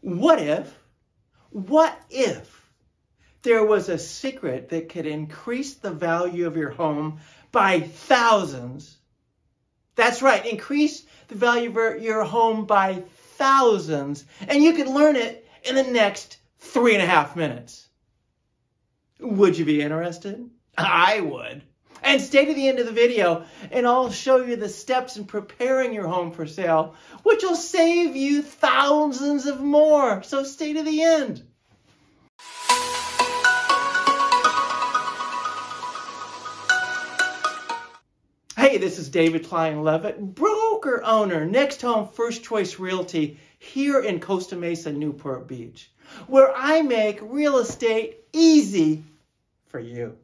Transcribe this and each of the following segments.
What if there was a secret that could increase the value of your home by thousands? That's right, increase the value of your home by thousands, and you could learn it in the next 3.5 minutes. Would you be interested? I would. And stay to the end of the video, and I'll show you the steps in preparing your home for sale, which will save you thousands of more. So stay to the end. Hey, this is David Klein-Levitt, broker owner, NextHome First Choice Realty here in Costa Mesa, Newport Beach, where I make real estate easy for you.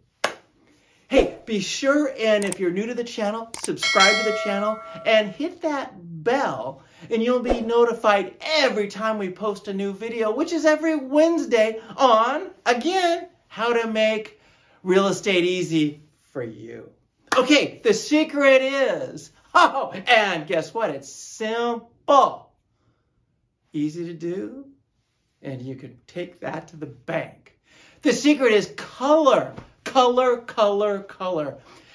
Hey, be sure, and if you're new to the channel, subscribe to the channel and hit that bell, and you'll be notified every time we post a new video, which is every Wednesday on, again, how to make real estate easy for you. Okay, the secret is, and guess what? It's simple, easy to do, and you can take that to the bank. The secret is color. Color.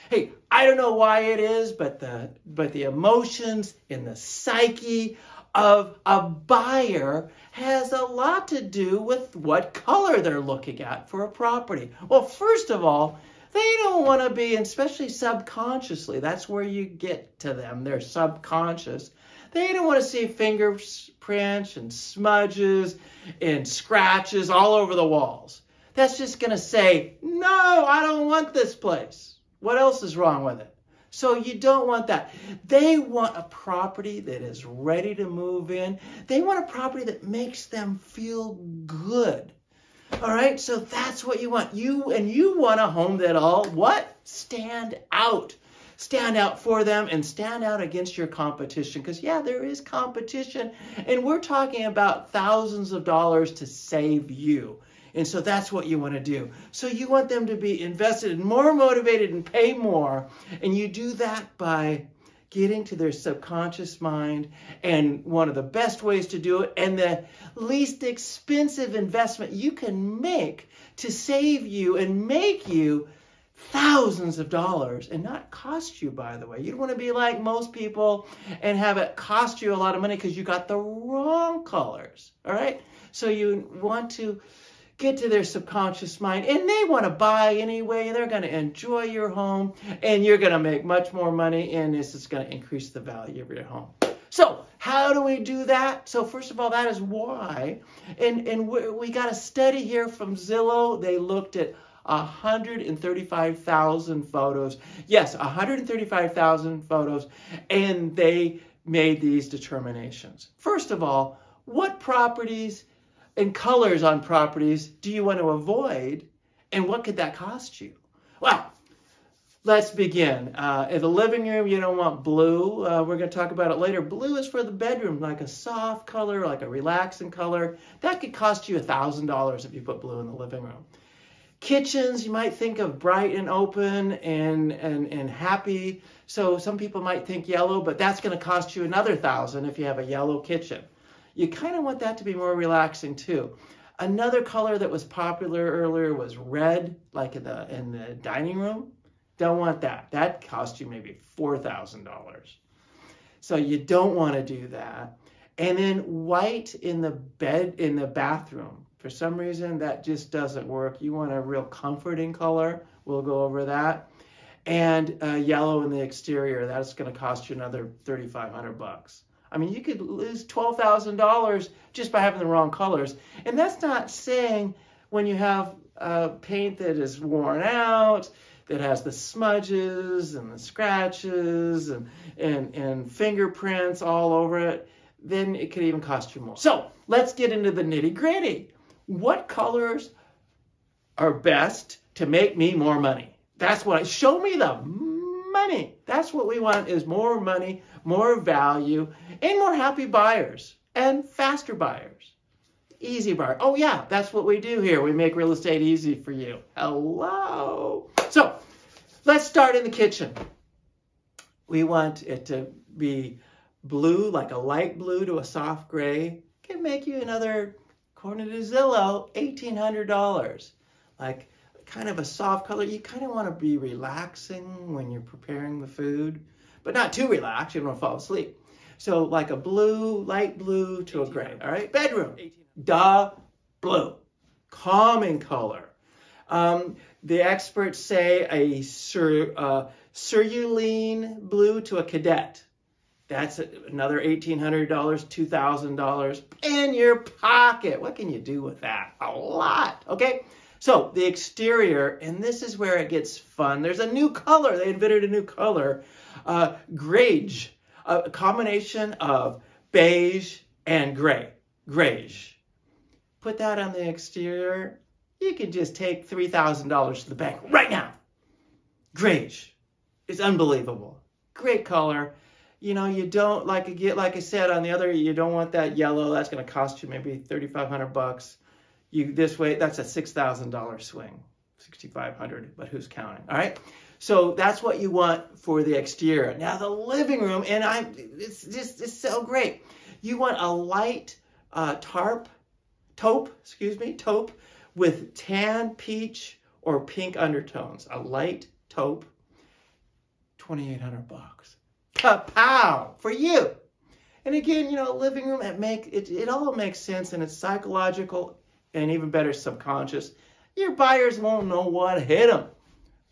Hey, I don't know why it is, but the emotions in the psyche of a buyer has a lot to do with what color they're looking at for a property. Well, first of all, they don't want to be, especially subconsciously, that's where you get to them. They're subconscious. They don't want to see fingerprints and smudges and scratches all over the walls. That's just going to say, no, I don't want this place. What else is wrong with it? So you don't want that. They want a property that is ready to move in. They want a property that makes them feel good. All right, so that's what you want. You want a home that'll what? Stand out. Stand out for them and stand out against your competition. Because, yeah, there is competition. And we're talking about thousands of dollars to save you. And so that's what you want to do. So you want them to be invested and more motivated and pay more. And you do that by getting to their subconscious mind. And one of the best ways to do it, and the least expensive investment you can make to save you and make you thousands of dollars, and not cost you, by the way. You don't want to be like most people and have it cost you a lot of money because you got the wrong colors. All right? So you want to get to their subconscious mind, and they want to buy anyway. They're going to enjoy your home, and you're going to make much more money, and this is going to increase the value of your home. So how do we do that? So first of all, that is why. And we got a study here from Zillow. They looked at 135,000 photos. Yes, 135,000 photos, and they made these determinations. First of all, what properties and colors on properties do you want to avoid, and what could that cost you? Well, let's begin. In the living room, you don't want blue. We're going to talk about it later. Blue is for the bedroom, like a soft color, like a relaxing color. That could cost you $1,000 if you put blue in the living room. Kitchens, you might think of bright and open and happy. So some people might think yellow, but that's going to cost you another $1,000 if you have a yellow kitchen. You kind of want that to be more relaxing too. Another color that was popular earlier was red, like in the dining room. Don't want that. That cost you maybe $4,000. So you don't want to do that. And then white in the bathroom. For some reason, that just doesn't work. You want a real comforting color. We'll go over that. And yellow in the exterior. That's going to cost you another $3,500. I mean, you could lose $12,000 just by having the wrong colors. And that's not saying when you have paint that is worn out, that has the smudges and the scratches and fingerprints all over it, then it could even cost you more. So let's get into the nitty-gritty. What colors are best to make me more money? That's what show me the money. That's what we want, is more money, more value, and more happy buyers and faster buyers. Easy buyer. Oh yeah, that's what we do here. We make real estate easy for you. Hello. So let's start in the kitchen. We want it to be blue, like a light blue to a soft gray. can make you another, according to Zillow, $1,800. Like kind of a soft color. You kind of want to be relaxing when you're preparing the food, but not too relaxed. You don't want to fall asleep. So like a blue, light blue to a gray. All right, bedroom. Blue. Calming color. The experts say a cerulean blue to a cadet. That's another $1,800, $2,000 in your pocket. What can you do with that? A lot, okay? So the exterior, and this is where it gets fun. There's a new color. They invented a new color, greige, a combination of beige and gray, greige. Put that on the exterior. You can just take $3,000 to the bank right now. Greige. It's unbelievable. Great color. You know, you don't like I said on the other, you don't want that yellow. That's going to cost you maybe $3,500. This way, that's a $6,000 swing. $6,500, but who's counting? All right. So that's what you want for the exterior. Now the living room, and it's so great. You want a light taupe with tan, peach, or pink undertones. A light taupe, $2,800. Kapow for you. And again, you know, living room, it all makes sense, and it's psychological and even better subconscious. Your buyers won't know what hit them.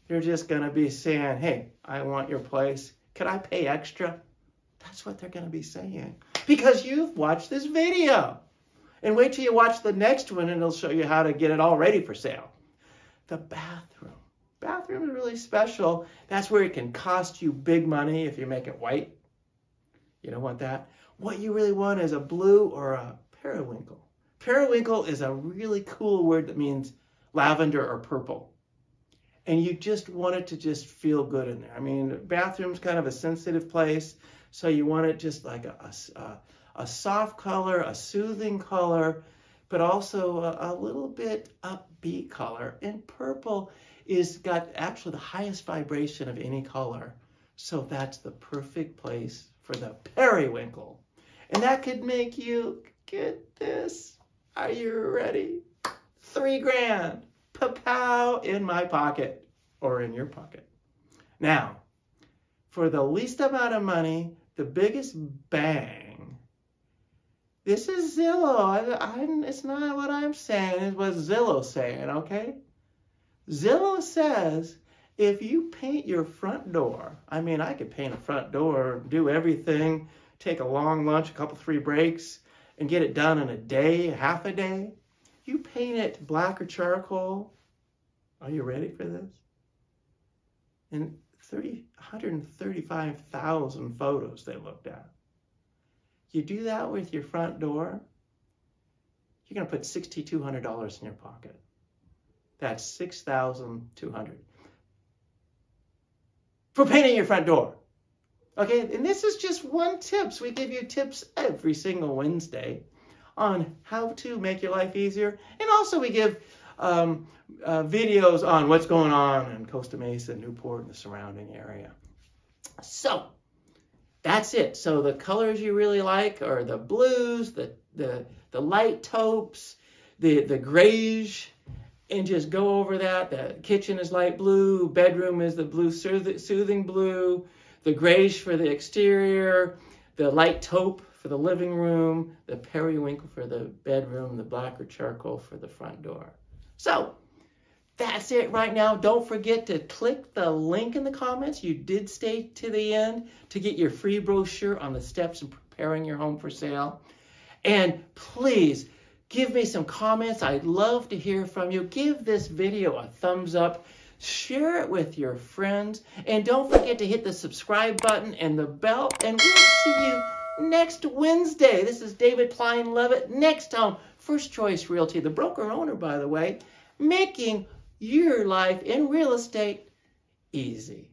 They're just going to be saying, hey, I want your place. Could I pay extra? That's what they're going to be saying because you've watched this video. And wait till you watch the next one and it'll show you how to get it all ready for sale. The bathroom. Bathroom is really special. That's where it can cost you big money if you make it white. You don't want that. What you really want is a blue or a periwinkle. Periwinkle is a really cool word that means lavender or purple. And you just want it to just feel good in there. I mean, the bathroom's kind of a sensitive place, so you want it just like a soft color, a soothing color, but also a little bit upbeat color. And purple is got actually the highest vibration of any color. So that's the perfect place for the periwinkle. And that could make you, get this, are you ready? $3,000, pa-pow, in my pocket or in your pocket. Now, for the least amount of money, the biggest bang, this is Zillow. It's not what I'm saying, it's what Zillow's saying, okay? Zillow says if you paint your front door, I mean, I could paint a front door, do everything, take a long lunch, a couple, 3 breaks, and get it done in a day, half a day. You paint it black or charcoal. Are you ready for this? And 135,000 photos they looked at. You do that with your front door, you're going to put $6,200 in your pocket. That's $6,200 for painting your front door. Okay, and this is just one tip. We give you tips every single Wednesday on how to make your life easier. And also we give videos on what's going on in Costa Mesa, Newport, and the surrounding area. So that's it. So the colors you really like are the blues, the light taupes, the greige, and just go over that. The kitchen is light blue, bedroom is the blue soothing blue, the greige for the exterior, the light taupe for the living room, the periwinkle for the bedroom, the black or charcoal for the front door. So that's it right now. Don't forget to click the link in the comments. You did stay to the end to get your free brochure on the steps in preparing your home for sale. And please give me some comments. I'd love to hear from you. Give this video a thumbs up. Share it with your friends. And don't forget to hit the subscribe button and the bell. And we'll see you next Wednesday. This is David Klein Levitt, NextHome, First Choice Realty, the broker owner, by the way, making your life in real estate easy.